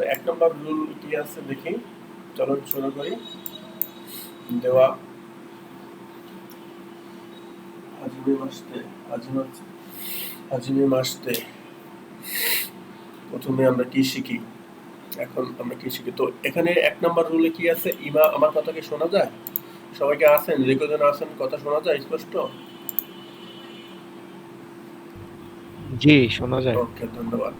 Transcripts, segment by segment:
তো 1 নম্বর রুল কি আছে দেখি, চলুন শুরু করি। দেওয়া আজিমে মাসতে প্রথমে আমরা কি শিখি? এখন আমরা কি শিখি? তো এখানে 1 নম্বর রুলে কি আছে? ইমা, আমার কথা কি শোনা যায়? সবাইকে আছেন, যে কজন আছেন কথা শোনা যায় স্পষ্ট? জি, শোনা যায়। ওকে, ধন্যবাদ।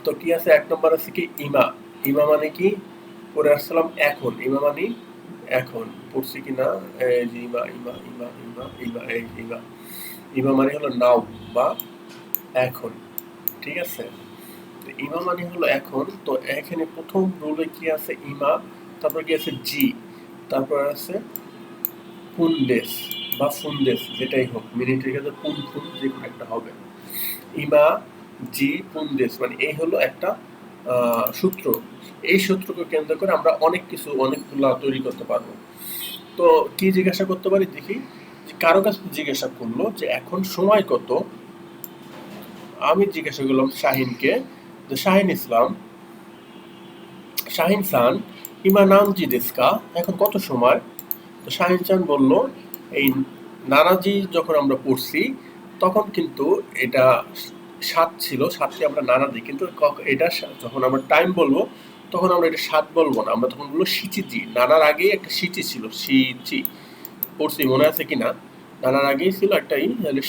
তো কি আছে? 1 নম্বর আছে কি? ইমা। ইমা মানে কি? পরে আসলাম এখন। ইমা মানে এখন। পড়ছি কি না? এই যে ইমা ইমা ইমা ইমা ইমা, এই ইমা। ইমা মানে হলো নাও বা এখন, ঠিক আছে? তো ইমা মানে হলো এখন। তো এখানে প্রথম রুলে কি আছে? ইমা, তারপর কি আছে? জি, তারপর আছে পুনদেশ বা ফুনদেশ, যেটাই হোক, মিনিটের ক্ষেত্রে পুন ফুন যে কোনো একটা হবে। ইমা, জি, পুনদেশ, মানে এই হলো একটা সূত্র। এই সূত্রকে কেন্দ্র করে আমরা অনেক কিছু, অনেকগুলা তৈরি করতে পারবো। তো কি জিজ্ঞাসা করতে পারি দেখি? যে কারো কাছে জিজ্ঞাসা করলো যে এখন সময় কত? আমি জিজ্ঞাসা করলাম শাহিনকে, যে শাহিন ইসলাম, শাহিন সান, ইমা নাম জি দেস্কা, এখন কত সময়? তো শাহিন চান বলল, এই নানাজি যখন আমরা পড়ছি তখন কিন্তু এটা 7 ছিল, 7কে আমরা নানা দিই, কিন্তু এটা যখন আমরা টাইম বলবো তখন আমরা এটা 7 বলবো না, আমরা তখন বলবো সিচিজি। নানার আগেই একটা সিচি ছিল, সিচি পড়ছি, মনে আছে কিনা? নানার আগেই ছিল একটা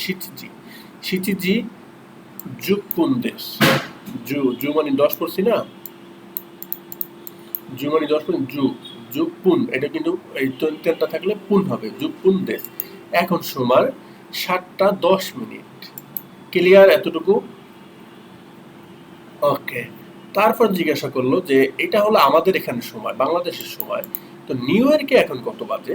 সিচিজি। সিচিজি যুগ দেশ। জু মানে 10 পড়ছি না? জু মানে 10 পড়ছি, যুগ পুন, এটা কিন্তু এই তেলটা থাকলে পুন হবে, যুগ পুন দেশ। এখন সময় 7টা 10 মিনিট। ক্লিয়ার এতটুকু? ওকে। তারপর জিজ্ঞাসা করলো যে এটা হলো আমাদের এখানে সময়, বাংলাদেশের সময়, তো নিউ ইয়র্কে এখন কত বাজে?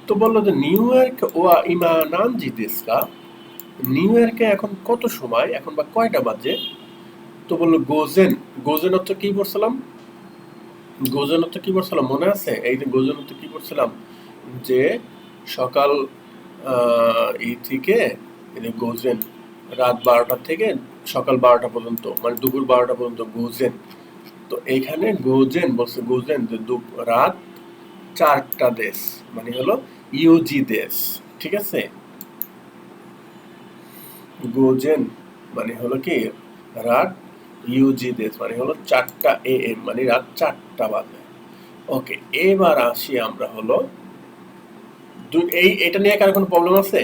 তো বললো যে নিউ ইয়র্ক ওয়া ইমা নানজি দেশকা, নিউ ইয়র্কে এখন কত সময়, এখন বা কয়টা বাজে? তো বললো গোজেন। গোজেন অর্থ কি পড়ছিলাম? গোজেন অর্থ কি পড়ছিলাম মনে আছে? এই যে গোজেন অর্থ কি পড়ছিলাম? যে সকাল এই থেকে গোজেন, রাত 12টা থেকে সকাল 12টা পর্যন্ত, মানে দুপুর 12টা পর্যন্ত গোজেন। তো এইখানে গোজেন বলছে, গোজেন যে রাত 4টা দেশ, মানে হলো ইউজি দেশ, ঠিক আছে? গোজেন মানে হলো কি রাত, ইউজি দেশ মানে হলো 4টা AM, মানে রাত 4টা বাজে। ওকে, এবার আসি আমরা হলো এই এটা নিয়ে কারো কোনো প্রবলেম আছে?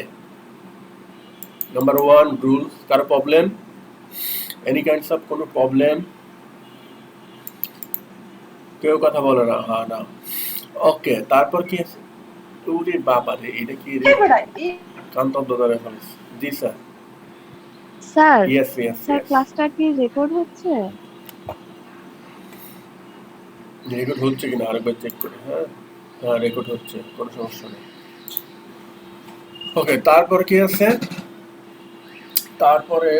নাম্বার 1 রুল, কারো প্রবলেম? এনি কাইন্ডস অফ কোনো প্রবলেম? কেউ কথা বলে না, হ্যাঁ না। ওকে, তারপর কি আছে? ওরে বাবা রে, এটা কি রে? কান্তব্য ধরে ফেলেছে। জি sir. Sir, yes yes sir yes. ক্লাসটা কি রেকর্ড হচ্ছে? রেকর্ড হচ্ছে কিনা আরেকবার চেক করে। হ্যাঁ হ্যাঁ, রেকর্ড হচ্ছে, কোনো সমস্যা নেই। ওকে, তারপর কি আছে? তারপরে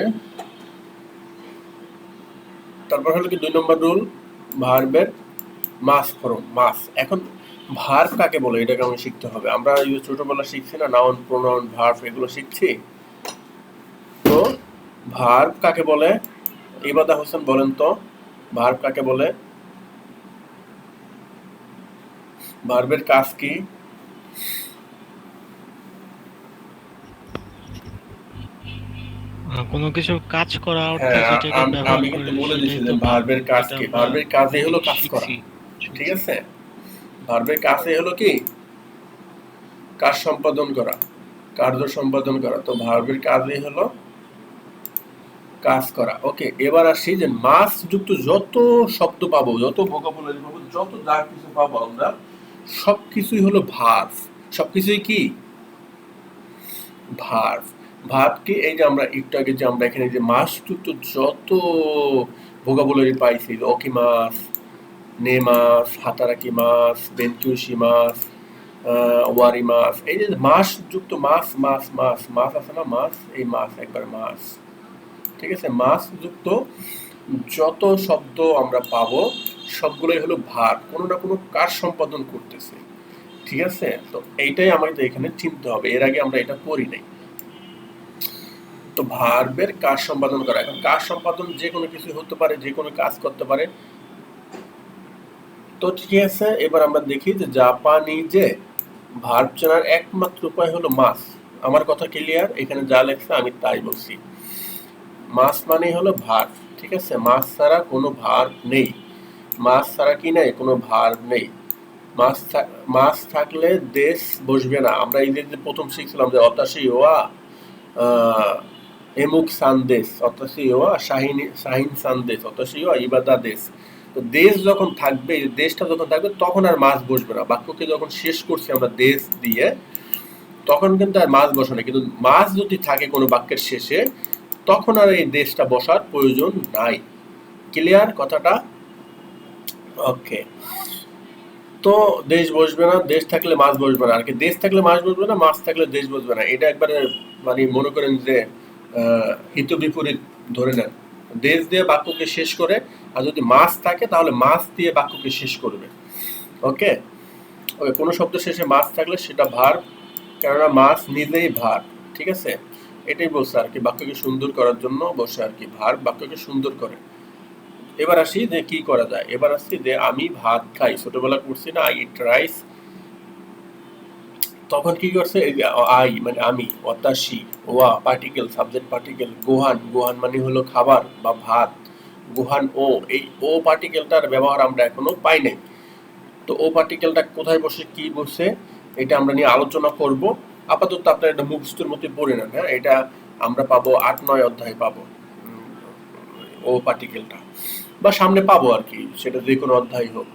তারপর হলো কি 2 নম্বর রুল, ভার্বের মাস ফর্ম, মাস। এখন ভার্ব কাকে বলে এটাকে আমি শিখতে হবে। আমরা ছোটবেলা শিখছি না, নাউন প্রোনাউন ভার্ব এগুলো শিখছি। তো ভার্ব কাকে বলে? ইবাদা হোসেন বলেন তো, ভার্ব কাকে বলে? ভার্বের কাজ কি? কোনো কিছু কাজ করা অর্থে হ্যাঁ, যেটাকে ব্যবহার আমি করে কিন্তু বলে দিছি সেটাই যে তো ভার্ব, ভার্বের কাজ যেটা কি। আমরা ভার্বের কাজই হলো কাজ করা, শিখছি। ঠিক আছে? ভার্বের কাজই হলো কি কাজ সম্পাদন করা, কার্য সম্পাদন করা। তো ভার্বের কাজই হলো কাজ করা। ওকে, এবার আসি যে মাস যুক্ত যত শব্দ পাবো, যত ভোকাবুলারি পাবো, যত যা কিছু পাবো আমরা, সবকিছুই হলো ভার্ব। সবকিছুই কি ভার্ব। ভার্ব কি? এই যে আমরা একটু আগে যে আমরা এখানে যে মাস যুক্ত যত ভোকাবুলারি পাইছি, অকিমাস, নেমাস, হাতারাকি মাস, বেনকিউশি মাস, ওয়ারি মাস, এই যে মাস যুক্ত মাস মাস মাস মাস আছে না, মাস, এই মাস একবার মাস, ঠিক আছে? মাস যুক্ত যত শব্দ আমরা পাবো সবগুলোই হলো ভার্ব, কোনো না কোনো কাজ সম্পাদন করতেছে, ঠিক আছে? তো এইটাই আমাদের এখানে চিনতে হবে, এর আগে আমরা এটা পড়ি নাই। তো ভার্বের কাজ সম্পাদন করা। এখন কাজ সম্পাদন যে কোনো কিছু হতে পারে, যে কোনো কাজ করতে পারে। তো ঠিক আছে, এবার আমরা দেখি যে জাপানিজে ভার্ব চেনার একমাত্র উপায় হলো মাস। আমার কথা ক্লিয়ার? এখানে যা লেখছে আমি তাই বলছি। মাস মানে হলো ভার্ব, ঠিক আছে? মাস ছাড়া কোনো ভার্ব নেই। মাস ছাড়া কি নেই? কোনো ভার্ব নেই। মাস থাকলে দেশ বসবে না। আমরা এই যে প্রথম শিখছিলাম যে অতাশি ওয়া এমুক সানদেশ, অতাশি ওয়া শাহিন সানদেশ, অতাশি ওয়া ইবাদা দেশ। তো দেশ যখন থাকবে, দেশটা যখন থাকবে তখন আর মাস বসবে না। বাক্যকে যখন শেষ করছি আমরা দেশ দিয়ে, তখন কিন্তু আর মাস বসে না। কিন্তু মাস যদি থাকে কোনো বাক্যের শেষে, তখন আর এই দেশটা বসার প্রয়োজন নাই। ক্লিয়ার কথাটা? ওকে। তো দেশ বসবে না, দেশ থাকলে মাছ বসবে না। আর কি, দেশ থাকলে মাছ বসবে না, মাছ থাকলে দেশ বসবে না। এটা একবারে মানে মনে করেন যে হিত বিপরীত ধরে নেন। দেশ দিয়ে বাক্যকে শেষ করে, আর যদি মাছ থাকে তাহলে মাছ দিয়ে বাক্যকে শেষ করবে। ওকে ওকে, কোনো শব্দ শেষে মাছ থাকলে সেটা ভার্ব, কেননা মাছ নিজেই ভার্ব। ঠিক আছে, এটাই বলছে আর কি, বাক্যকে সুন্দর করার জন্য বসে আর কি, ভার্ব বাক্যকে সুন্দর করে। এবার আসি যে কি করা যায়। এবার আসছি যে আমি ভাত খাই, ছোটবেলা করছি না, আই ইট রাইস। তখন কি করছে, এই যে আই মানে আমি, অতাশি, ওয়া পার্টিকেল, সাবজেক্ট পার্টিকেল, গোহান, গোহান মানে হলো খাবার বা ভাত, গোহান ও, এই ও পার্টিকেলটার ব্যবহার আমরা এখনো পাই নাই। তো ও পার্টিকেলটা কোথায় বসে, কি বসে, এটা আমরা নিয়ে আলোচনা করব। আপাতত আপনার এটা মুখস্থের মধ্যে পড়ে নেন। হ্যাঁ, এটা আমরা পাবো 8-9 অধ্যায় পাবো ও পার্টিকেলটা, বা সামনে পাবো আর কি, সেটা যে কোনো অধ্যায় হোক।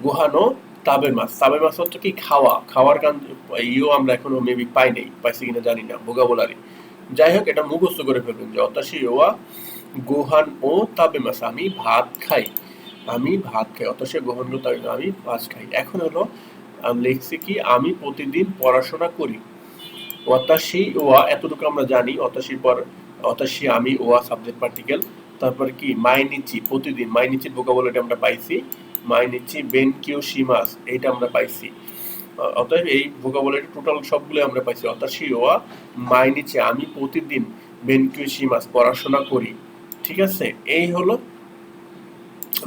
গুহানো তাবের মাছ, তাবের মাছ হচ্ছে কি খাওয়া, খাওয়ার কারণ ইও আমরা এখনো মেবি পাই নাই, পাইছি কিনা জানি না, ভোকাবুলারি। যাই হোক, এটা মুখস্থ করে ফেলবেন যে অতাশি ওয়া গুহান ও তাবে মাছ, আমি ভাত খাই, আমি ভাত খাই, অতাশি গোহান ও তাবে, আমি মাছ খাই। এখন হলো লিখছি কি, আমি প্রতিদিন পড়াশোনা করি। অতাশি ওয়া এতটুকু আমরা জানি, অতাশির পর অতাশি, আমি, ওয়া সাবজেক্ট পার্টিকেল। তারপর কি মাইনিচি, প্রতিদিন, মাইনিচির ভোকাবুলারি আমরা পাইছি। মাইনিচি বেনকিউ শিমাস, এইটা আমরা পাইছি। অতএব এই ভোকাবুলারি টোটাল সবগুলো আমরা পাইছি। অতাশি ওয়া মাইনিচি, আমি প্রতিদিন বেনকিউ শিমাস, পড়াশোনা করি। ঠিক আছে, এই হলো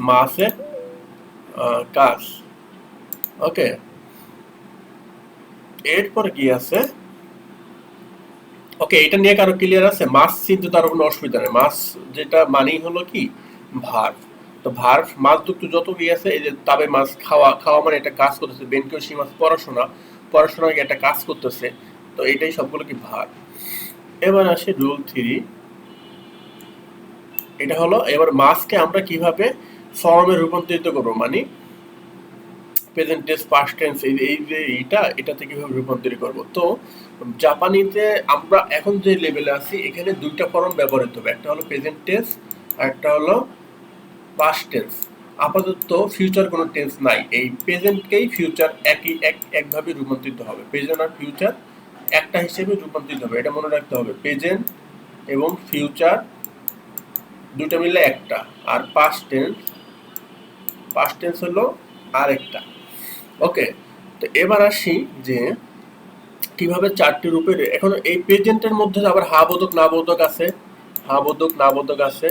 মাসের কাজ। ওকে, এরপর কি আছে? ওকে, এটা নিয়ে কারো ক্লিয়ার আছে? মাছ চিনতে তার কোনো অসুবিধা নেই। মাছ যেটা মানেই হলো কি ভার্ব। তো ভার্ব মাছ যুক্ত যত কি আছে, এই যে তবে মাছ, খাওয়া, খাওয়া মানে একটা কাজ করতেছে, বেনকেশি মাছ পড়াশোনা, পড়াশোনা একটা কাজ করতেছে। তো এটাই সবগুলো কি ভার্ব। এবার আসে রুল 3। এটা হলো, এবার মাছকে আমরা কিভাবে ফর্মে রূপান্তরিত করবো, মানে প্রেজেন্ট টেন্স, পাস্ট টেন্স, এই যে এটাতে কিভাবে রূপান্তরিত করব। তো জাপানিতে আমরা এখন যে লেভেলে আছি, এখানে দুইটা ফর্ম ব্যবহৃত হবে, একটা হলো প্রেজেন্ট টেন্স আর একটা হলো পাস্ট টেন্স। আপাতত ফিউচার কোনো টেন্স নাই, এই প্রেজেন্টকেই ফিউচার একভাবে রূপান্তরিত হবে। প্রেজেন্ট আর ফিউচার একটা হিসেবে রূপান্তরিত হবে, এটা মনে রাখতে হবে। প্রেজেন্ট এবং ফিউচার দুটো মিলে একটা, আর পাস্ট টেন্স হলো আরেকটা। ওকে, তো এবার আসি যে কিভাবে চারটি রূপের। এখন এই প্রেজেন্টের মধ্যে আবার হা বোধক না বোধক আছে, হা বোধক না বোধক আছে।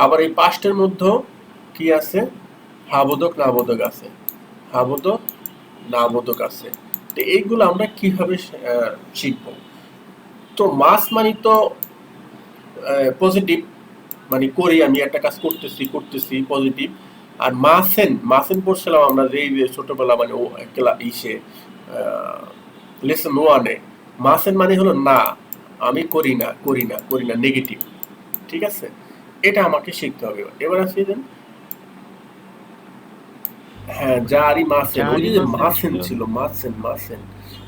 আবার এই পাস্টের মধ্যেও কি আছে, হা বোধক না বোধক আছে, হা বোধক না বোধক আছে। তো এইগুলো আমরা কিভাবে শিখবো। তো মাস মানে তো পজিটিভ, মানে করি, আমি একটা কাজ করতেছি পজিটিভ। আর মাসেন পড়ছিলাম আমরা যে ছোটবেলা, মানে ও ইসে লেসন 1-এ। মাসেন মানে হলো না, আমি করি না, নেগেটিভ। ঠিক আছে, এটা আমাকে শিখতে হবে। এবার আসি দেন, হ্যাঁ, জারি মাসেন, ওই যে মাসেন ছিল, মাসেন,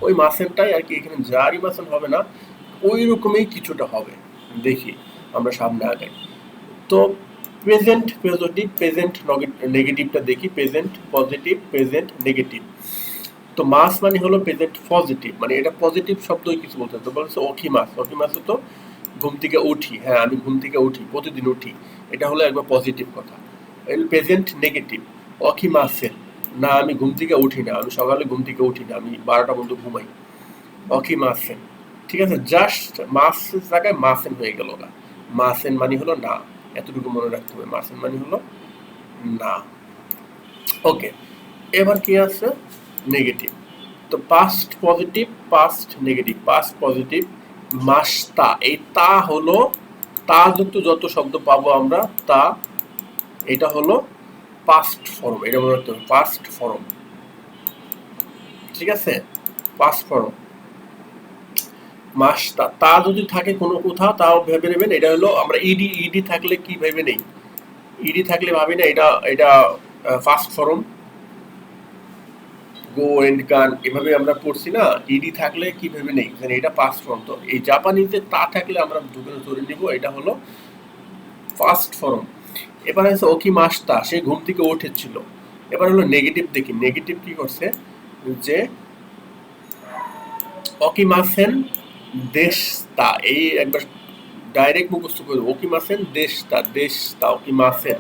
ওই মাসেনটাই আর কি, এখানে জারি মাসেন হবে না, ওই রকমই কিছুটা হবে। দেখি আমরা সামনে আগাই। তো প্রেজেন্ট পজিটিভ, প্রেজেন্ট নেগেটিভটা দেখি। Present positive, present negative. তো মাস মানে হলো প্রেজেন্ট পজিটিভ, মানে এটা পজিটিভ শব্দই কিছু বলতে। তো বলছে অকিমাস, অকিমাস তো ঘুম থেকে উঠি, হ্যাঁ আমি ঘুম থেকে উঠি, প্রতিদিন উঠি, এটা হলো একবার পজিটিভ কথা। প্রেজেন্ট নেগেটিভ, অকিমাসেন, না আমি ঘুম থেকে উঠি না, আমি সকালে ঘুম থেকে উঠি না, আমি 12টা পর্যন্ত ঘুমাই। অকিমাসেন, ঠিক আছে, জাস্ট মাস জায়গায় মাসেন হয়ে গেল না, মাসেন মানে হলো না, এতটুকু মনে রাখতে হবে, মাসেন মানে হলো না। ওকে, এবার কি আছে নেগেটিভ। তো past positive, past negative, past positive মাসতা, এই তা হলো তা যুক্ত যত শব্দ পাবো আমরা তা, এটা হলো পাস্ট ফর্ম, এটা মনে রাখতে হবে পাস্ট ফর্ম। ঠিক আছে, পাস্ট ফর্ম মাসটা, তা যদি থাকে কোনো কোথাও তাও ভেবে নেবেন এটা হলো, আমরা ইডি ইডি থাকলে কি ভেবে নেই, ইডি থাকলে ভাবি না এটা এটা ফার্স্ট ফর্ম, গো এন্ড গান এভাবে আমরা পড়ছি না, ইডি থাকলে কি ভেবে নেই এটা পাস্ট ফর্ম। তো এই জাপানিজে তা থাকলে আমরা ধরে নিব এটা হলো ফার্স্ট ফর্ম। এবার আছে ওকি মাসটা, সে ঘুম থেকে উঠেছিল। এবার হলো নেগেটিভ, দেখি নেগেটিভ কি করছে, যে অকিমাসেন দেশতা, এই একবার ডাইরেক্ট মুখস্থ করে অকিমাসেন দেশতা, দেশতা অকিমাসেন,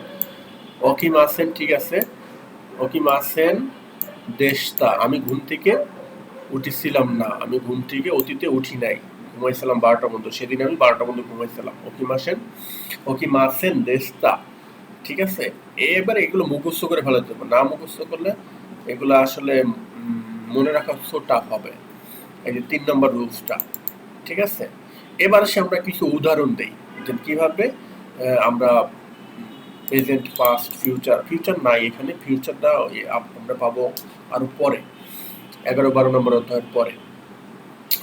অকিমাসেন ঠিক আছে, অকিমাসেন দেশতা, আমি ঘুম থেকে উঠেছিলাম না, আমি ঘুম থেকে অতীতে উঠি নাই, ঘুমাইছিলাম 12টা পর্যন্ত, সেদিন আমি 12টা পর্যন্ত ঘুমাইছিলাম। অকিমাসেন, অকিমাসেন দেশতা, ঠিক আছে। এবার এগুলো মুখস্থ করে ফেলাতে হবে, না মুখস্থ করলে এগুলো আসলে মনে রাখা সো টাফ হবে। এই যে 3 নম্বর রুলসটা, ঠিক আছে। এবার সে আমরা কিছু উদাহরণ দেই যে কিভাবে আমরা প্রেজেন্ট পাস্ট ফিউচার, ফিউচার নাই এখানে, ফিউচারটা আমরা পাবো আরো পরে 11-12 নম্বর অধ্যায়ের পরে।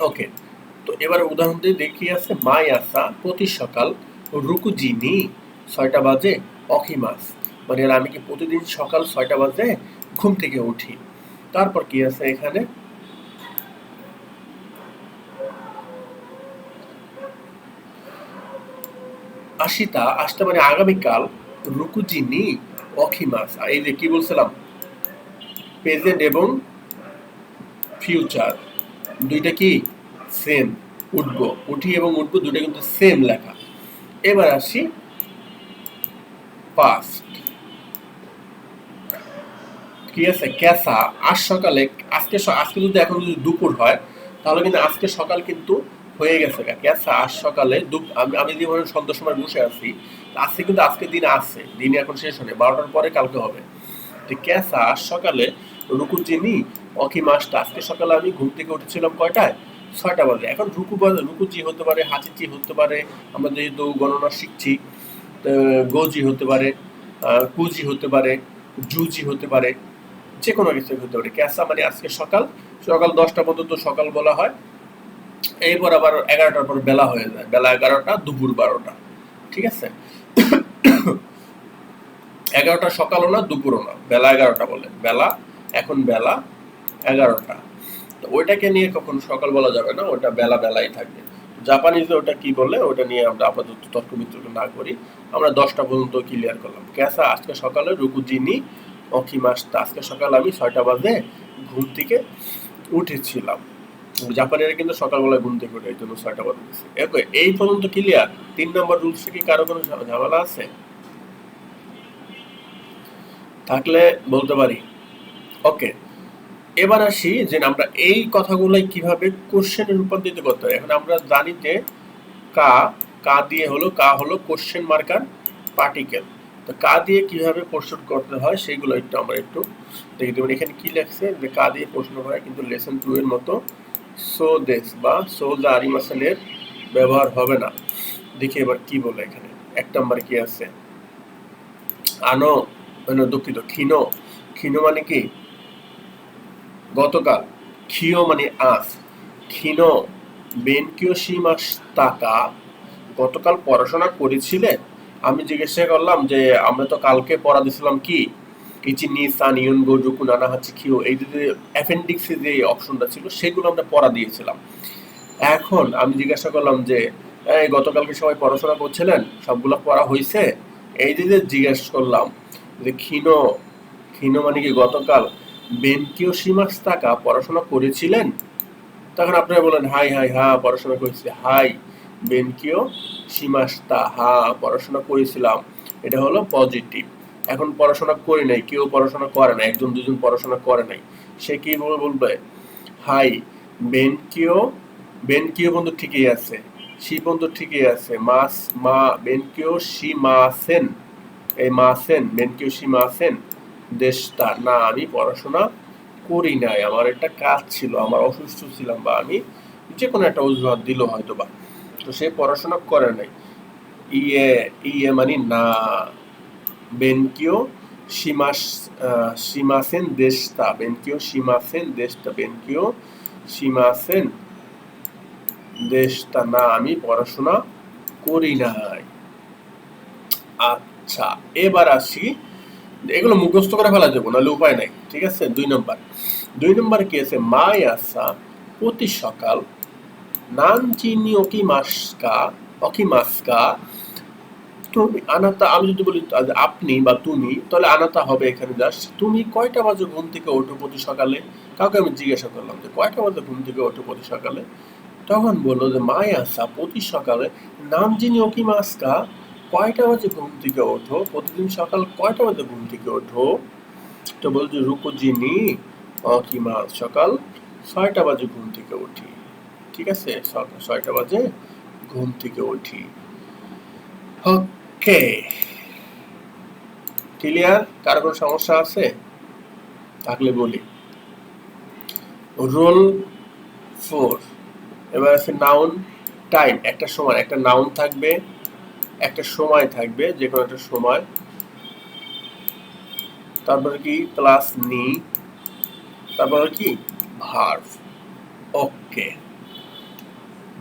ওকে, তো এবার উদাহরণ দিয়ে দেখি আছে মাই আসা, প্রতি সকাল, রুকুজিনি 6টা বাজে, অখিমাস মানে আমি কি প্রতিদিন সকাল 6টা বাজে ঘুম থেকে উঠি। তারপর কি আছে এখানে, আশিতা, আসতে মানে আগামীকাল, রুকুজিনি অখিমাস, এই যে কি বলছিলাম প্রেজেন্ট এবং ফিউচার দুইটা কি সেম, উঠবো, উঠি এবং উঠবো দুইটা কিন্তু সেম লেখা। এবার আসি পাস্ট, কি আছে ক্যাসা, আজ সকালে, আজকে আজকে যদি এখন যদি দুপুর হয় তাহলে কিন্তু আজকে সকাল কিন্তু হয়ে গেছে, ক্যাসা আজ সকালে, আমি আমি যে সন্ধ্যার সময় বসে আছি, আজকে কিন্তু আজকে দিন আছে, দিন এখন শেষ হবে, 12টার পরে কালকে হবে। তো ক্যাসা আজ সকালে, রুকুজিনি অকিমাসটা, আজকে সকালে আমি ঘুম থেকে উঠেছিলাম কয়টায়, 6টা বাজে। এখন রুকুজি হতে পারে, হাচিচি হতে পারে, আমরা যেহেতু গণনা শিখছি, গোজি হতে পারে, কুজি হতে পারে, জুজি হতে পারে, যে কোনো কিছু হতে পারে। ক্যাসা মানে আজকে সকাল, সকাল 10টা পর্যন্ত সকাল বলা হয়, এরপর আবার 11টার পর বেলা হয়ে যায়, বেলা 11টা, দুপুর 12টা, ঠিক আছে। 11টা সকালও না দুপুরও না, বেলা 11টা বলে, বেলা এখন বেলা 11টা, তো ওইটাকে নিয়ে কখন সকাল বলা যাবে না, ওটা বেলা বেলাই থাকবে। জাপানিজে ওটা কি বলে ওটা নিয়ে আমরা আপাতত তর্ক বিতর্ক না করি, আমরা 10টা পর্যন্ত ক্লিয়ার করলাম। ক্যাসা আজকে সকালে, রুকুজিনি অকিমাসটা, আজকে সকালে আমি 6টা বাজে ঘুম থেকে উঠেছিলাম। জাপানিরা কিন্তু সকালবেলায় ঘুম থেকে ওঠে, এই জন্য 6টা বাজে দিচ্ছে। এই পর্যন্ত ক্লিয়ার। 3 নম্বর রুলস কি কারো কোনো ঝামেলা আছে থাকলে বলতে পারি। ওকে, এবার আসি যে আমরা এই কথাগুলাই কিভাবে কোশ্চেনে রূপান্তরিত করতে হয়। এখন আমরা জানি যে কা, কা দিয়ে হলো, কা হলো কোশ্চেন মার্কার পার্টিকেল, তো কা দিয়ে কিভাবে প্রশ্ন করতে হয় সেগুলো একটু আমরা একটু দেখে দেবেন। এখানে কি লেখছে যে কা দিয়ে প্রশ্ন করে, কিন্তু লেসন 2 এর মতো সো দেশ বা সো দা আরিমাসালের ব্যবহার হবে না। দেখি এবার কি বলে এখানে 1 নম্বর কি আছে, আনো মানে দুঃখিত, ক্ষীণ, ক্ষীণ মানে কি গতকাল, ক্ষীয় মানে আজ, ক্ষীণ বেনকিয়োশিমাস্তাকা, গতকাল পড়াশোনা করেছিলে। আমি জিজ্ঞাসা করলাম যে আমরা তো কালকে পড়া দিছিলাম কি ইচিনি সান ইউন গো জুকু নানা হাচি খিও, এই যে অ্যাপেন্ডিক্সে যে অপশনটা ছিল সেগুলো আমরা পড়া দিয়েছিলাম। এখন আমি জিজ্ঞাসা করলাম যে এই গতকালকে সবাই পড়াশোনা করছিলেন, সবগুলো পড়া হয়েছে, এই যে জিজ্ঞেস করলাম যে ক্ষীণ, ক্ষীণ মানে কি গতকাল, বেনকিও সীমাস্তাকা পড়াশোনা করেছিলেন, তখন আপনারা বলেন হাই হাই হা পড়াশোনা করেছি, হাই বেনকিও সীমাস্তা, হা পড়াশোনা করেছিলাম, এটা হলো পজিটিভ। এখন পড়াশোনা করি নাই, কেউ পড়াশোনা করে না, একজন দুজন পড়াশোনা করে নাই, সে কি বলবে, হাই বেনকিও বেনকিও বন্ধু ঠিকই আছে, সি বন্ধু ঠিকই আছে, মাস মা বেনকিও সি মাসেন, এই মাসেন বেনকিও সি মাসেন দেশটা না, আমি পড়াশোনা করি নাই, আমার একটা কাজ ছিল, আমার অসুস্থ ছিলাম, বা আমি যে কোনো একটা অজুহাত দিল হয়তো বা, তো সে পড়াশোনা করে নাই। ইয়ে ইয়ে মানে না, বেনকিও শিমাস শিমাসেন দেশটা, বেনকিও শিমাসেন দেশটা, বেনকিও শিমাসেন দেশটা না, আমি পড়াশোনা করি নাই। আচ্ছা, এবার আসি, এগুলো মুখস্থ করে ফেলা যাবো নাহলে উপায় নাই, ঠিক আছে। 2 নম্বর কি আছে, মাই আসা প্রতি সকাল, নানচিনি অকি মাস্কা তুমি আনাতা, আমি যদি বলি আপনি বা তুমি, তাহলে আনাতা হবে এখানে জাস্ট তুমি কয়টা বাজে ঘুম থেকে ওঠো প্রতি সকালে। কাউকে আমি জিজ্ঞাসা করলাম যে কয়টা বাজে ঘুম থেকে ওঠো প্রতি সকালে, তখন বললো যে মাই আসা প্রতি সকালে, নাম যিনি ওকি মাস্কা কয়টা বাজে ঘুম থেকে ওঠো, প্রতিদিন সকাল কয়টা বাজে ঘুম থেকে ওঠো, তো বলছে রুকো যিনি অকি মাস, সকাল 6টা বাজে ঘুম থেকে উঠি, ঠিক আছে, সকাল 6টা বাজে ঘুম থেকে উঠি। ওকে, ক্লিয়ার? কার কোনো সমস্যা আছে থাকলে বলি। রোল 4, এবার আছে নাউন টাইম, একটা সময়, একটা নাউন থাকবে, একটা সময় থাকবে, যে কোনো একটা সময়, তারপরে কি প্লাস নি, তারপরে কি ভার্ব। ওকে,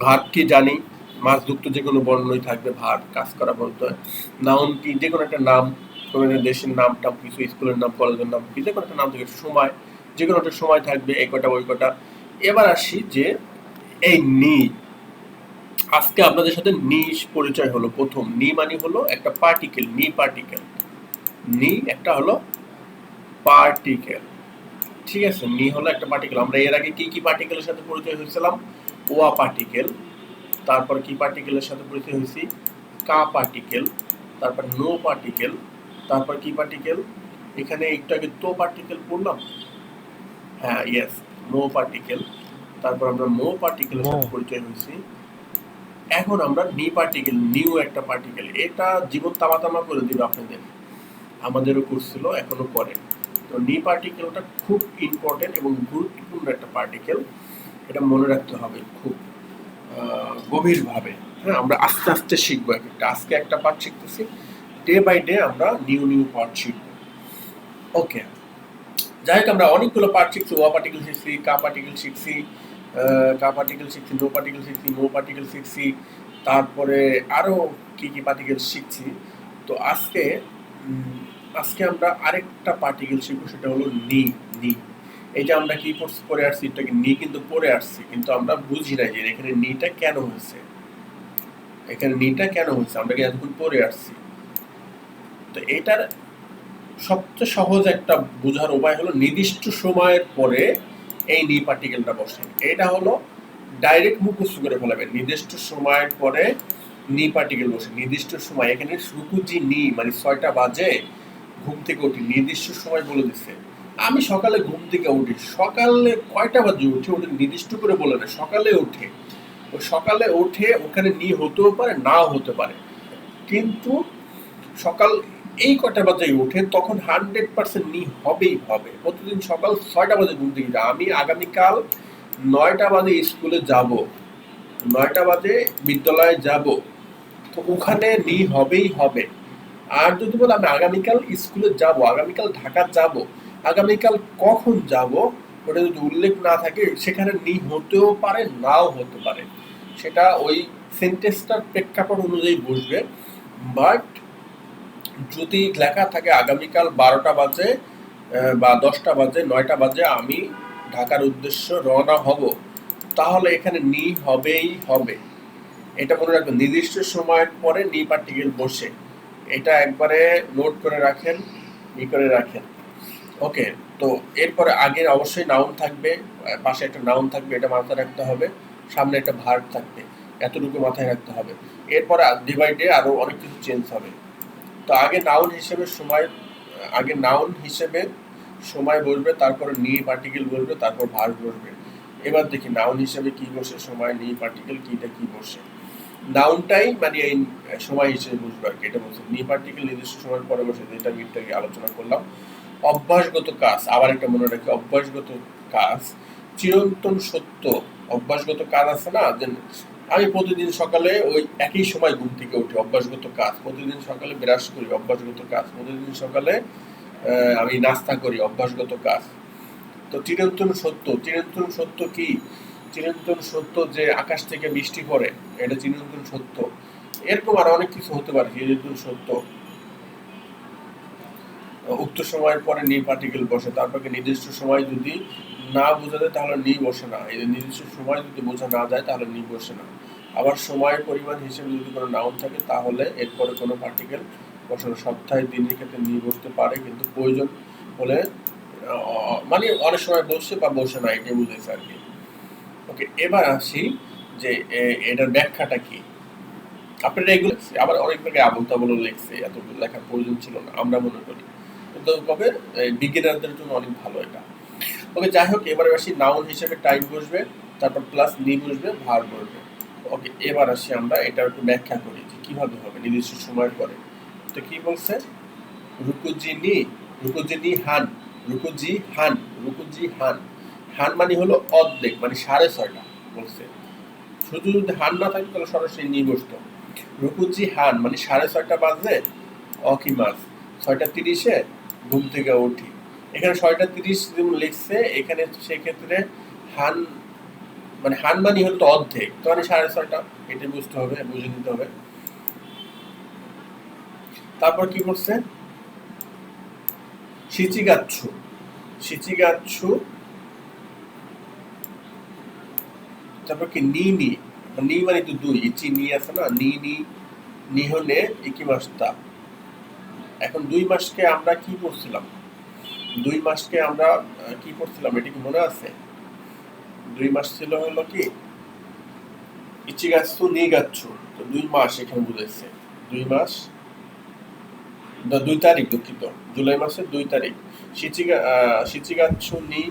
ভার্ব কি জানি, মাছযুক্ত যে কোনো বর্ণই থাকবে, ভার্ব কাজ করা বলতে হয়। নাউন কি, যে কোনো একটা নাম, কোনো একটা দেশের নাম টাম, কিছু স্কুলের নাম, কলেজের নাম, কি যে কোনো একটা নাম থেকে সময়, যে কোনো একটা সময় থাকবে, এই কটা ওই কটা। এবার আসি যে এই নি, আজকে আপনাদের সাথে নি পরিচয় হলো প্রথম। নি মানে হলো একটা পার্টিকেল, নি পার্টিকেল, নি একটা হলো পার্টিকেল, ঠিক আছে। নি হলো একটা পার্টিকেল। আমরা এর আগে কি কি পার্টিকেলের সাথে পরিচয় হয়েছিলাম, ওয়া পার্টিকেল, তারপর কি পার্টিকেলের সাথে পরিচয় হয়েছি, কা পার্টিকেল, তারপর নো পার্টিকেল, তারপর কি পার্টিকেল, এখানে একটু আগে তো পার্টিকেল পড়লাম, হ্যাঁ ইয়েস, নো পার্টিকেল, তারপর আমরা মো পার্টিকেলের সাথে পরিচয় হয়েছি। এখন আমরা নি পার্টিকেল, নিউ একটা পার্টিকেল, এটা জীবন তামা তামা করে দিবে আপনাদের, আমাদেরও করছিল, এখনো করে। তো নি পার্টিকেলটা খুব ইম্পর্টেন্ট এবং গুরুত্বপূর্ণ একটা পার্টিকেল, এটা মনে রাখতে হবে খুব গভীরভাবে। হ্যাঁ, আমরা আস্তে আস্তে শিখবো এক একটা, আজকে একটা পার্ট শিখতেছি, ডে বাই ডে আমরা নিউ নিউ পার্ট শিখবো। ওকে, যাই হোক, আমরা অনেকগুলো পার্ট শিখছি, ওয়া পার্টিকেল শিখছি, কা পার্টিকেল শিখছি, নো পার্টিকেল শিখছি, মো পার্টিকেল শিখছি, তারপরে আরো কি কি পার্টিকেল শিখছি। তো আজকে আমরা আরেকটা পার্টিকেল শিখবো, সেটা হলো নি। নি, এই যে আমরা কি পড়ে আসছি, এটাকে নি কিন্তু পড়ে আসছি, কিন্তু আমরা বুঝি না যে এখানে নিটা কেন হয়েছে, এখানে নিটা কেন হয়েছে, আমরা কি এতক্ষণ পড়ে আসছি। তো এটার সবচেয়ে সহজ একটা বোঝার উপায় হলো নির্দিষ্ট সময়ের পরে এই নি পার্টিকেলটা বসে, এটা হলো ডাইরেক্ট মুখস্থ করে ফেলাবেন, নির্দিষ্ট সময়ের পরে নি পার্টিকেল বসে, নির্দিষ্ট সময়, এখানে সুকুজি নি মানে 6টা বাজে ঘুম থেকে উঠি, নির্দিষ্ট সময় বলে দিচ্ছে। আমি সকালে ঘুম থেকে উঠি, সকালে কয়টা বাজে উঠে, ওটা নির্দিষ্ট করে বলে না, সকালে উঠে, ওই সকালে উঠে ওখানে নি হতেও পারে নাও হতে পারে, কিন্তু সকাল এই কটা বাজে উঠে তখন 100% নি হবেই হবে। প্রতিদিন সকাল 6টা বাজে ঘুম থেকে, আমি আগামীকাল 9টা বাজে স্কুলে যাব, 9টা বাজে বিদ্যালয়ে যাব, তো ওখানে নি হবেই হবে। আর যদি বল আমি আগামীকাল স্কুলে যাব, আগামীকাল ঢাকা যাব, আগামীকাল কখন যাব ওটা যদি উল্লেখ না থাকে, সেখানে নি হতেও পারে নাও হতে পারে, সেটা ওই সেন্টেন্সটার প্রেক্ষাপট অনুযায়ী বসবে। বাট যদি লেখা থাকে আগামীকাল 12টা বাজে বা 10টা বাজে, 9টা বাজে আমি ঢাকার উদ্দেশ্য রওনা হব, তাহলে এখানে নি হবেই হবে, এটা মনে রাখবেন। নির্দিষ্ট সময়ের পরে নি পার্টিকেল বসে, এটা একবারে নোট করে রাখেন, ই করে রাখেন। ওকে, তো এরপরে আগের অবশ্যই নাউন থাকবে, পাশে একটা নাউন থাকবে, এটা মাথায় রাখতে হবে, সামনে একটা ভার্ব থাকবে, এতটুকু মাথায় রাখতে হবে। এরপরে ডিভাইডে আরো অনেক কিছু চেঞ্জ হবে। তো আগে নাউন হিসেবে সময় বসবে, তারপরে নি পার্টিকেল বসবে, তারপর ভার্ব বসবে। এবার দেখি নাউন হিসেবে কি বসে, সময় নি পার্টিকেল কিটা কি বসে। নাউনটাই মানে এই সময় হিসেবে বুঝবো আর কি। এটা বলছে নি পার্টিকেল নির্দিষ্ট সময়ের পরে বসে, যেটা আমি একটু আগে আলোচনা করলাম। অভ্যাসগত কাজ, আবার একটা মনে রাখি, অভ্যাসগত কাজ চিরন্তন সত্য। অভ্যাসগত কাজ আছে না, যে আমি প্রতিদিন সকালে ওই একই সময় ঘুম থেকে উঠি, অভ্যাসগত কাজ। প্রতিদিন সকালে ব্রাশ করি, অভ্যাসগত কাজ। প্রতিদিন সকালে আমি নাস্তা করি, অভ্যাসগত কাজ। তো চিরন্তন সত্য, চিরন্তন সত্য কি? চিরন্তন সত্য যে আকাশ থেকে বৃষ্টি পড়ে, এটা চিরন্তন সত্য। এরকম আরো অনেক কিছু হতে পারে চিরন্তন সত্য। উক্ত সময়ের পরে নি পার্টিকেল বসে, তারপরে নির্দিষ্ট সময় যদি না বোঝা যায় তাহলে নি বসে না। এই নির্দিষ্ট সময় যদি বোঝা না যায় তাহলে নি বসে না। আবার সময়ের পরিমাণ হিসেবে যদি কোনো নাউন থাকে তাহলে এরপরে কোনো পার্টিকেল বসে না। সপ্তাহে দিনের ক্ষেত্রে নি বসতে পারে, কিন্তু প্রয়োজন হলে মানে অনেক সময় বসে বা বসে না, এটাই বুঝেছে আর কি। ওকে, এবার আসি যে এটার ব্যাখ্যাটা কি। আপনারা এগুলো আবার অনেক জায়গায় আবল তাবল লেখছে, এত লেখার প্রয়োজন ছিল না আমরা মনে করি, কিন্তু কবে বিজ্ঞানীদের জন্য অনেক ভালো এটা। ওকে, যাই হোক, এবারে আসি নাউন হিসেবে টাইম বসবে, তারপর প্লাস নি বসবে, ভার বসবে। ওকে, এবার আসি আমরা এটা একটু ব্যাখ্যা করি যে কিভাবে হবে নির্দিষ্ট সময়ের পরে। তো কি বলছে, রুকুজি নি, রুকুজি নি হান, রুকুজি হান, রুকুজি হান। হান মানে হলো অর্ধেক, মানে 6:30 বলছে। শুধু যদি হান না থাকতো তাহলে সরাসরি নি বসতো। রুকুজি হান মানে 6:30 বাজে অকিমাস, 6:30 ঘুম থেকে উঠি। এখানে 6:30 যেমন লিখছে, এখানে সেক্ষেত্রে হান মানে হান মানে হলো তো অর্ধেক, তো মানে 6:30, এটা বুঝতে হবে, বুঝে নিতে হবে। তারপর কি করছে, শিচিগাচ্ছু, শিচিগাচ্ছু, তারপর কি নি নি, নি মানে তো দুই, ইচি নি আছে না, নি নি নিহনে ইকিমাস্তা। এখন 2 মাসকে আমরা কি করছিলাম, 2 মাসকে আমরা কি করছিলাম, এটা কি মনে আছে? 2 মাস ছিল হলো কি ইচিগাচ্ছু নিগাচ্ছু, তো 2 মাস এখানে বুঝাইছে। 2 মাস, 2 তারিখ, দুঃখিত, জুলাই মাসের 2 তারিখ। শিচিগাচ্ছু নি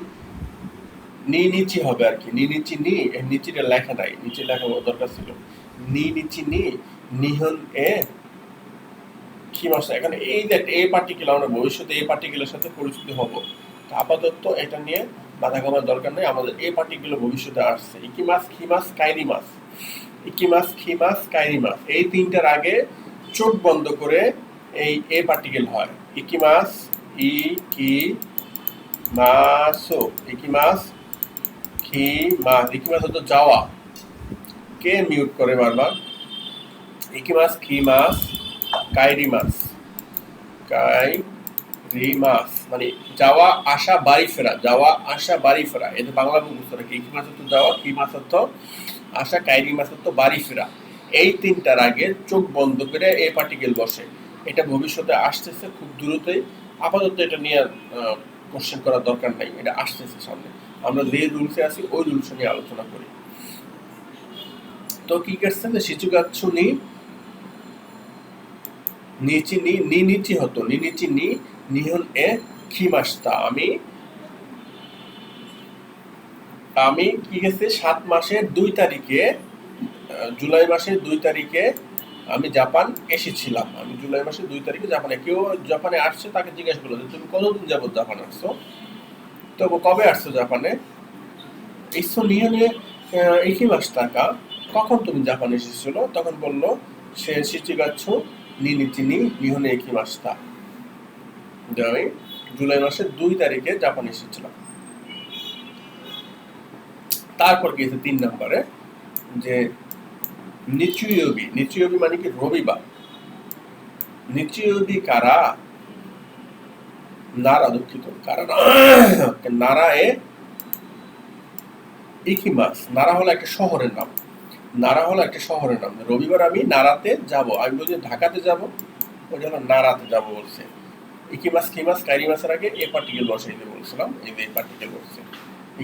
নি নিচি হবে আর কি, নি নিচি নি, এর নিচিটা লেখা নাই, নিচে লেখা দরকার ছিল। নি নিচি নি নিহন এ কি মাস। এখানে এই যে এ পার্টিকেল, আমরা ভবিষ্যতে এই পার্টিকেলের সাথে পরিচিত হব, তো আপাতত এটা নিয়ে মাথা ঘামার দরকার নেই, আমাদের এই পার্টিকেল ভবিষ্যতে আসছে। ইকিমাস খিমাস কাইরিমাস, ইকিমাস খিমাস কাইরিমাস, এই তিনটার আগে চোখ বন্ধ করে এই এ পার্টিকেল হয়। ইকিমাস, ই কি মাসো, ইকিমাস কি মাস, ইকিমাস হতো যাওয়া, কে মিউট করে বারবার। ইকিমাস কি মাস কাইরিমাস, কাইরিমাস মানে যাওয়া আসা বাড়ি ফেরা, যাওয়া আসা বাড়ি ফেরা। এটা বাংলা মুখস্থ রাখি, ইকিমাস হতো যাওয়া, কি মাস হতো আসা, কাইরিমাস হতো বাড়ি ফেরা। এই তিনটার আগে চোখ বন্ধ করে এ পার্টিকেল বসে। এটা ভবিষ্যতে আসতেছে খুব দ্রুতই, আপাতত এটা নিয়ে কোশ্চেন করার দরকার নাই, এটা আসতেছে সামনে। আমরা যে রুলসে আছি ওই রুলস নিয়ে আলোচনা করি। তো কি করছে যে শিচুগাচ্ছু নি নিচি নি, নি নিচি হতো, নি নিচি নি নিহন এ খিমাস্তা, আমি আমি কি গেছে 7 মাসের 2 তারিখে, জুলাই মাসের 2 তারিখে আমি জাপান এসেছিলাম। আমি জুলাই মাসের 2 তারিখে জাপানে, কেউ জাপানে আসছে তাকে জিজ্ঞেস করলো যে তুমি কতদিন যাবত জাপান আসছো, তো কবে আসছো জাপানে, ইসো নিহনে ইকিমাস টাকা, কখন তুমি জাপানে এসেছিল, তখন বলল সে শিচিগাচ্ছু নি নিচি নি নিহনে ইকিমাস্তা, যে আমি জুলাই মাসের 2 তারিখে জাপানে এসেছিলাম। তারপর গিয়েছে 3 নম্বরে যে নিচুয়োবি, নিচুয়োবি মানে কি রবিবার। নিচুয়োবি কারা নারা, দুঃখিত, কারা নারা এ ইকিমাস, নারা হলো একটা শহরের নাম, নারা হলো একটা শহরের নাম। রবিবার আমি নারাতে যাব, আমি বলছি ঢাকাতে যাব, ওই জন্য নারাতে যাব বলছে। ইকিমাস খিমাস কাইরিমাসের আগে এ পার্টিকেল বসাইতে বলছিলাম, এই যে পার্টিকেল বসছে।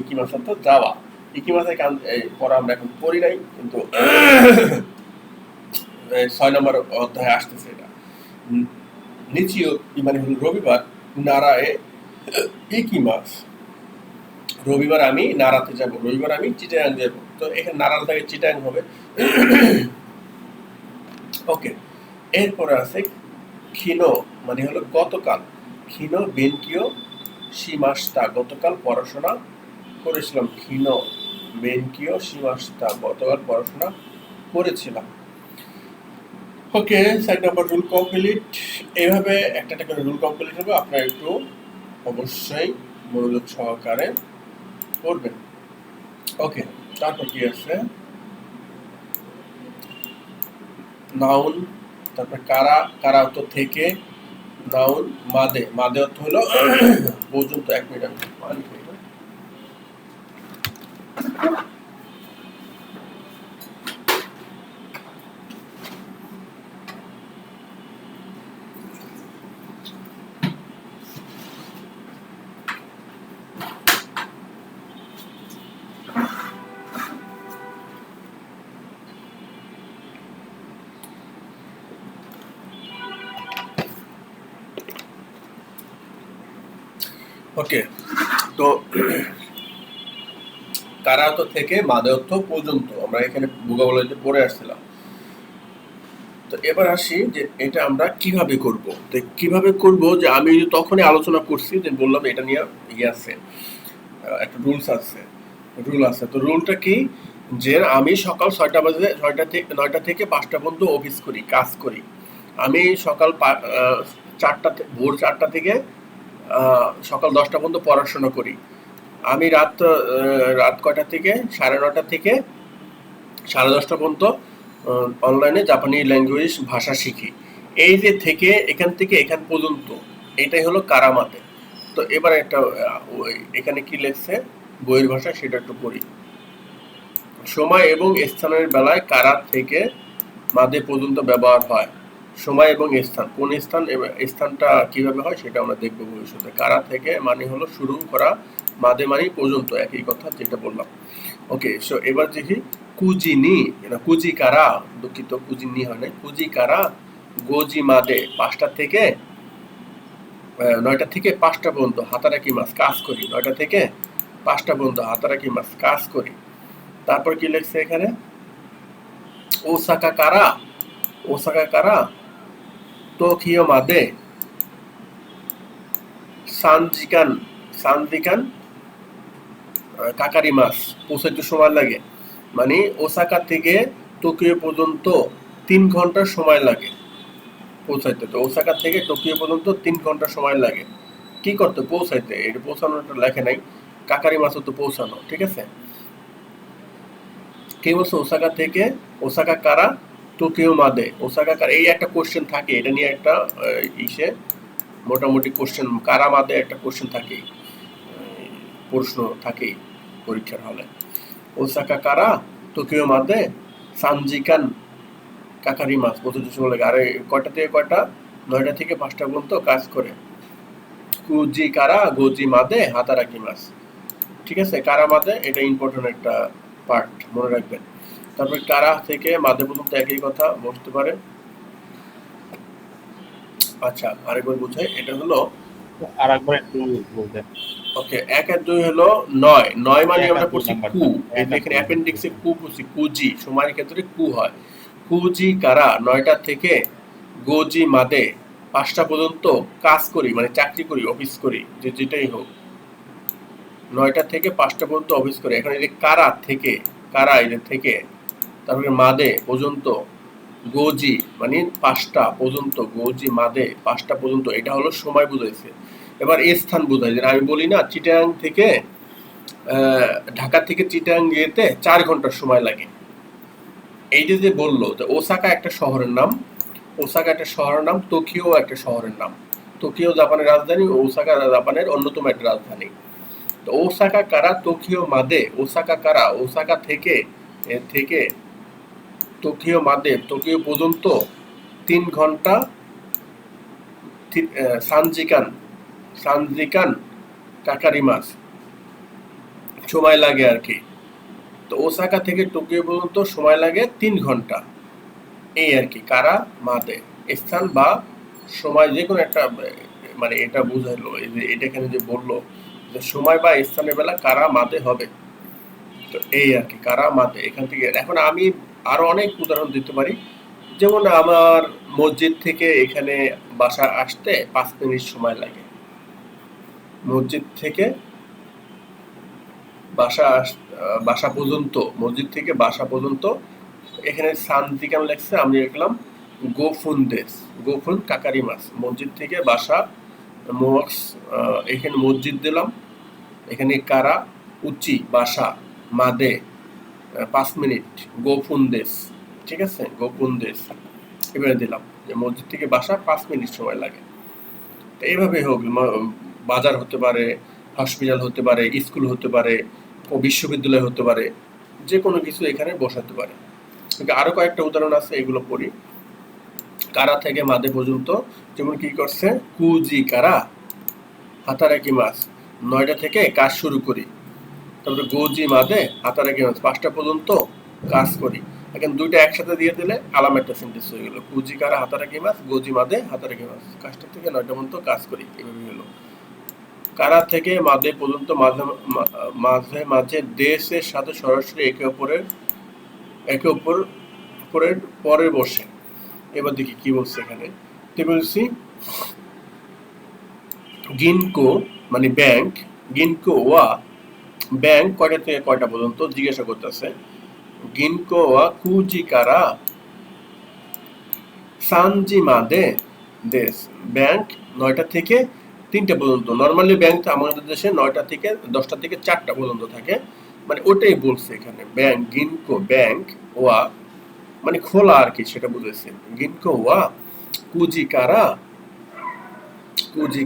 ইকিমাস তো যাওয়া, ইকিমাসের পড়া আমরা এখন পড়ি নাই, কিন্তু 6 নম্বর অধ্যায়ে আসতেছে এটা। নিচিও মানে হলো রবিবার, নারায়ে ইকিমাস, রবিবার আমি নারাতে যাব, রবিবার আমি চিটাগাং যাব। তো এখানে নারার থেকে চিটাগাং হবে। ওকে, এরপরে আছে ক্ষীণ, মানে হলো গতকাল। ক্ষীণ বেনকিও সীমাস্তা, গতকাল পড়াশোনা করেছিলাম। ক্ষীণ বেনকিও সীমাস্তা, গতকাল পড়াশোনা করেছিলাম। ওকে, 4 নম্বর রুল কমপ্লিট। এইভাবে একটা একটা করে রুল কমপ্লিট হবে, আপনারা একটু অবশ্যই মনোযোগ সহকারে করবেন। ওকে, তারপর কি আছে? নাউন, তারপর কারা, কারা অর্থ থেকে। নাউন মাদে, মাদে অর্থ হলো পর্যন্ত। 1 মিনিট আমি পানি খাই। ওকে, তো কারা অর্থ থেকে, মাদে অর্থ পর্যন্ত, আমরা এখানে ভূগোলে পড়ে আসছিলাম। তো এবার আসি যে এটা আমরা কিভাবে করব। তো কিভাবে করব, যে আমি তখনই আলোচনা করছি, যে বললাম এটা নিয়ে ইয়ে আছে, একটা রুলস আছে, রুল আছে। তো রুলটা কি, যে আমি সকাল 6টা বাজে, 9টা থেকে 5টা পর্যন্ত অফিস করি, কাজ করি। আমি সকাল ভোর 4টা থেকে সকাল 10টা পর্যন্ত পড়াশোনা করি। আমি রাত কয়টা থেকে, 9:30 থেকে 10:30 পর্যন্ত অনলাইনে জাপানি ল্যাঙ্গুয়েজ ভাষা শিখি। এই যে থেকে এখান থেকে এখান পর্যন্ত, এটাই হলো কারামাতে। তো এবার একটা এখানে কি লেখছে বইয়ের ভাষা, সেটা একটু পড়ি। সময় এবং স্থানের বেলায় কারা থেকে মাদে পর্যন্ত ব্যবহার হয়। সময় এবং স্থান, কোন স্থান এবং স্থানটা কিভাবে হয় সেটা আমরা দেখবো ভবিষ্যতে। কারা থেকে মানে হলো শুরু করা, মাদে মানে পর্যন্ত, একই কথা যেটা বললাম। ওকে, সো এবার দেখি কুজিনি, কুজি কারা, দুঃখিত কুজিনি হয় না, কুজি কারা গোজি মাদে 5টা থেকে 9টা থেকে 5টা পর্যন্ত হাতারাকি মাস কাজ করি। 9টা থেকে 5টা পর্যন্ত হাতারাকি মাস কাজ করি। তারপর কি লিখছে এখানে, ওসাকা কারা, ওসাকা কারা টোকিও মাদে সানজিকান, সানজিকান কাকারি মাস, পৌঁছাইতে সময় লাগে। মানে ওসাকা থেকে টোকিও পর্যন্ত 3 ঘন্টা সময় লাগে পৌঁছাইতে। তো ওসাকা থেকে টোকিও পর্যন্ত 3 ঘন্টা সময় লাগে কি করতে, পৌঁছাইতে। এটা পৌঁছানোটা লেখে নাই, কাকারি মাসও তো পৌঁছানো, ঠিক আছে। কে বলছে ওসাকা থেকে, ওসাকা কারা টোকিও মাদে, ওসাকা কারা, এই একটা কোশ্চেন থাকে, এটা নিয়ে একটা ইসে মোটামুটি কোশ্চেন, কারা মাদে একটা কোশ্চেন থাকেই, প্রশ্ন থাকেই পরীক্ষার হলে। ওসাকা কারা টোকিও মাদে সানজিকান কাকারি মাস, পৌঁছাতে সময় লাগে। আরে কয়টা থেকে কয়টা, 9টা থেকে 5টা পর্যন্ত কাজ করে। কুজি কারা গোজি মাদে হাতারাকি মাস, ঠিক আছে। কারা মাদে, এটা ইম্পর্টেন্ট একটা পার্ট, মনে রাখবেন। তারপরে কারা থেকে মাদে পর্যন্ত একই কথা বসতে পারে। আচ্ছা, আরেকবার বুঝাই, এটা হলো আরেকবার একটু বলতেন। ওকে, 1 আর 2 হলো 9, 9 মানে 1 আর আমরা 2 পড়ছি নাম্বারটা, কু, এই 1 আর দেখেন 2 অ্যাপেন্ডিক্সে কু পড়ছি, কুজি, সময়ের ক্ষেত্রে কু হয়। কুজি কারা 9টা থেকে গোজি মাদে 5টা পর্যন্ত কাজ করি, মানে চাকরি করি, অফিস করি, যে যেটাই হোক। 9টা থেকে 5টা পর্যন্ত অফিস করি। এখন এই যে কারা থেকে, কারা এই যে থেকে, তারপরে মাদে পর্যন্ত, গোজি মানে 5টা পর্যন্ত, গোজি মাদে 5টা পর্যন্ত, এটা হলো সময় বুঝাইছে। এবার এই স্থান বুঝাই, যে আমি বলি না চিটাগাং থেকে ঢাকা থেকে চিটাগাং যেতে 4 ঘন্টার সময় লাগে। এই যে যে বললো যে ওসাকা একটা শহরের নাম, ওসাকা একটা শহরের নাম, টোকিও একটা শহরের নাম। টোকিও জাপানের রাজধানী, ওসাকা জাপানের অন্যতম একটা রাজধানী। তো ওসাকা কারা টোকিও মাদে, ওসাকা কারা, ওসাকা থেকে থেকে টোকিও মাদে, টোকিও পর্যন্ত 3 ঘন্টা সানজিকান, সানজিকান কাকারি মাস সময় লাগে আর কি। তো ওসাকা থেকে টোকিও পর্যন্ত সময় লাগে 3 ঘন্টা, এই আর কি। কারা মাদে স্থান বা সময়, যে কোনো একটা, মানে এটা বুঝাইলো। এই যে এটা এখানে যে বললো যে সময় বা স্থানের বেলা কারা মাদে হবে। তো এই আর কি, কারা মাদে। এখান থেকে এখন আমি আরো অনেক উদাহরণ দিতে পারি, যেমন আমার মসজিদ থেকে এখানে বাসা আসতে 5 মিনিট সময় লাগে। মসজিদ থেকে বাসা পর্যন্ত, মসজিদ থেকে বাসা পর্যন্ত এখানে সানজি কেন লেখছে, আমি লিখলাম গোফুন দেশ, গোফুন কাকারি মাছ। মসজিদ থেকে বাসা মোয়াক্স, এখানে মসজিদ দিলাম, এখানে কারা উচি বাসা মাদে 5 মিনিট গোফুন দেশ, ঠিক আছে, গোফুন দেশ এবারে দিলাম যে মসজিদ থেকে বাসা 5 মিনিট সময় লাগে। তো এইভাবে হোক, বাজার হতে পারে, হসপিটাল হতে পারে, স্কুল হতে পারে, বিশ্ববিদ্যালয় হতে পারে, যে কোনো কিছু এখানে বসাতে পারে। আরো কয়েকটা উদাহরণ আছে, এগুলো পড়ি। কারা থেকে মাদে পর্যন্ত, যেমন কি করছে, কুজি কারা হাতারাকি মাছ, 9টা থেকে কাজ শুরু করি। তারপরে গোজি মাদে হাতারাকি মাছ, 5টা পর্যন্ত কাজ করি। এখন দুইটা একসাথে দিয়ে দিলে আলাম একটা সেন্টেন্স হয়ে গেল, কুজি কারা হাতারাকি মাছ, গোজি মাদে হাতারাকি মাছ, 5টা থেকে 9টা পর্যন্ত কাজ করি। এভাবে হলো। কারা থেকে মাদে পর্যন্ত মাঝে মাঝে দেশের সাথে সরাসরি একে অপরের পরে বসে। এবার দেখি কি বলছে এখানে। বলছি গিনকো মানে ব্যাংক, গিনকো ওয়া ব্যাংক কয়টা থেকে কয়টা পর্যন্ত জিজ্ঞাসা করতেছে। গিনকো ওয়া কুজি কারা সানজি মাদে দেশ, ব্যাংক 9টা থেকে 3টা পর্যন্ত। নর্মালি ব্যাংক আমাদের দেশে 9টা থেকে 10টা থেকে 4টা পর্যন্ত থাকে, মানে ওটাই বলছে এখানে। ব্যাংক গিনকো ব্যাংক ওয়া মানে খোলা আর কি, সেটা বুঝেছে। গিনকো ওয়া কুজি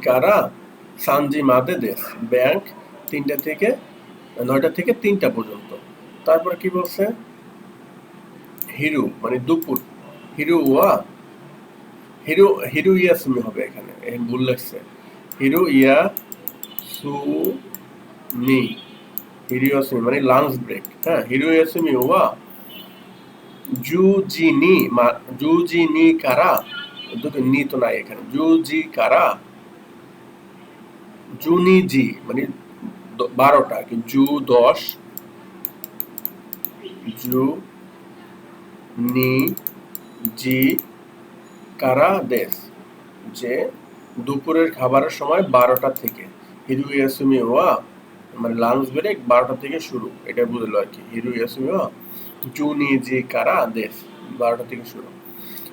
কারা সানজি মাদে দেশ, ব্যাংক 9টা থেকে 3টা পর্যন্ত। তারপর কি বলছে, হিরু মানে দুপুর, হিরু ইয়াসুমি হবে এখানে, ভুল লাগছে। হিরু ইয়াসুমি মানে লাঞ্চ ব্রেক। হ্যাঁ, হিরু ইয়াসুমি ওয়া জুজিনি কারা, দুটো নি তো নাই এখানে, জুজি কারা জুনিজি মানে 12টা, কি জু 10 জু নি জি কারা দেশ, যে দুপুরের খাবারের সময় 12টা থেকে। হিরু ইয়াসুমি ওয়া মানে লাঞ্চ ব্রেক 12টা থেকে শুরু, এটা বুঝলো আর কি। হিরু ইয়াসুমি ওয়া জুনি জি কারা দেশ, 12টা থেকে শুরু।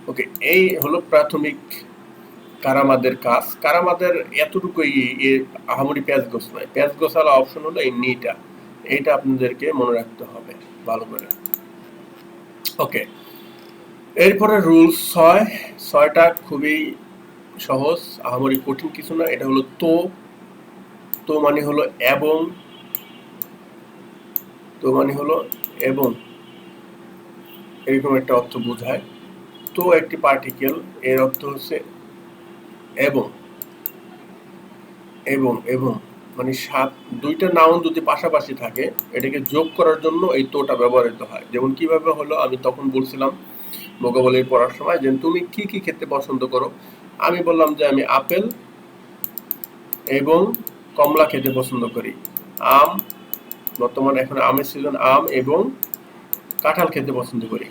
ওকে, এই হলো প্রাথমিক কারামাদের কাজ। কারামাদের এতটুকুই, আহামরি প্যাচ গোছ নয়। প্যাচ গোছালা অপশন হলো এই নিটা, এইটা আপনাদেরকে মনে রাখতে হবে ভালো করে। ওকে, এরপরে রুল 6টা খুবই সহজ, আহামরি কঠিন কিছু না। এটা হলো তো মানে হলো এবং, এবং এরকম একটা অর্থ বোঝায়। তো একটি পার্টিকেল, এর অর্থ হচ্ছে এবং মানে দুইটা নাউন যদি পাশাপাশি থাকে, এটাকে যোগ করার জন্য এই তোটা ব্যবহৃত হয়। যেমন কিভাবে হলো, আমি তখন বলছিলাম ভোকাবুলারি পড়ার সময় যে তুমি কি কি খেতে পছন্দ করো। আমি বললাম যে আমি আপেল এবং কমলা খেতে পছন্দ করি। আম, বর্তমানে এখন আমের সিজন, আম এবং কাঁঠাল খেতে পছন্দ করি।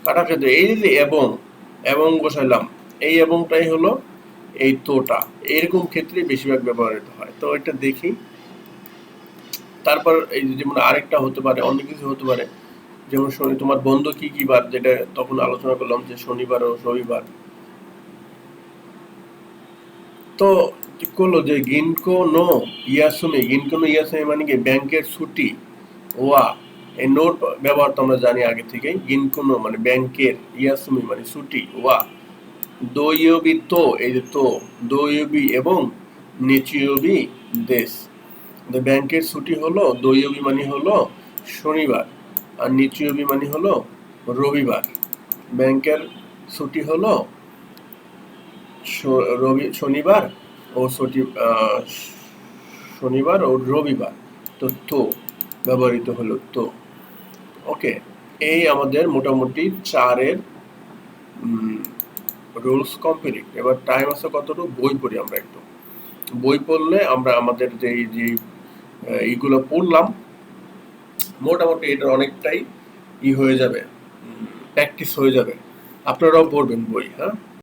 কাঁঠাল খেতে, এই যে এবং বসাইলাম, এই এবংটাই হলো এই তোটা। এরকম ক্ষেত্রে বেশিরভাগ ব্যবহৃত হয়। তো এটা দেখি। তারপর এই যেমন আরেকটা হতে পারে, অন্য কিছু হতে পারে, যেমন তোমার বন্ধ কি কি বার, যেটা তখন আলোচনা করলাম যে শনিবার ও রবিবার। তো করলো যে গিনকো নো ইয়াসুমি মানে কি ব্যাংকের ছুটি। ওয়া এই নোট ব্যবহার তো আমরা জানি আগে থেকে। গিনকো নো মানে ব্যাংকের, ইয়াসুমি মানে ছুটি, ওয়া দোইয়বি তো, এই যে তো দোইয়বি এবং নিচিয়বি দেশ। ব্যাংকের ছুটি হলো দোইয়বি মানে হলো শনিবার, আর নিচিয়বি মানে হলো রবিবার। ব্যাংকের ছুটি হলো শনিবার ও রবিবার। তো ব্যবহৃত হলো তো। ওকে, এই আমাদের মোটামুটি 4-এর রুলস কমপ্লিট। এবার টাইম আছে কতটুকু, বই পড়ি আমরা একটু। বই পড়লে আমরা আমাদের যে এইগুলো পড়লাম মোটামুটি এটা অনেকটাই হয়ে যাবে, প্র্যাকটিস হয়ে যাবে। আপনারাও পড়বেন বই, হ্যাঁ।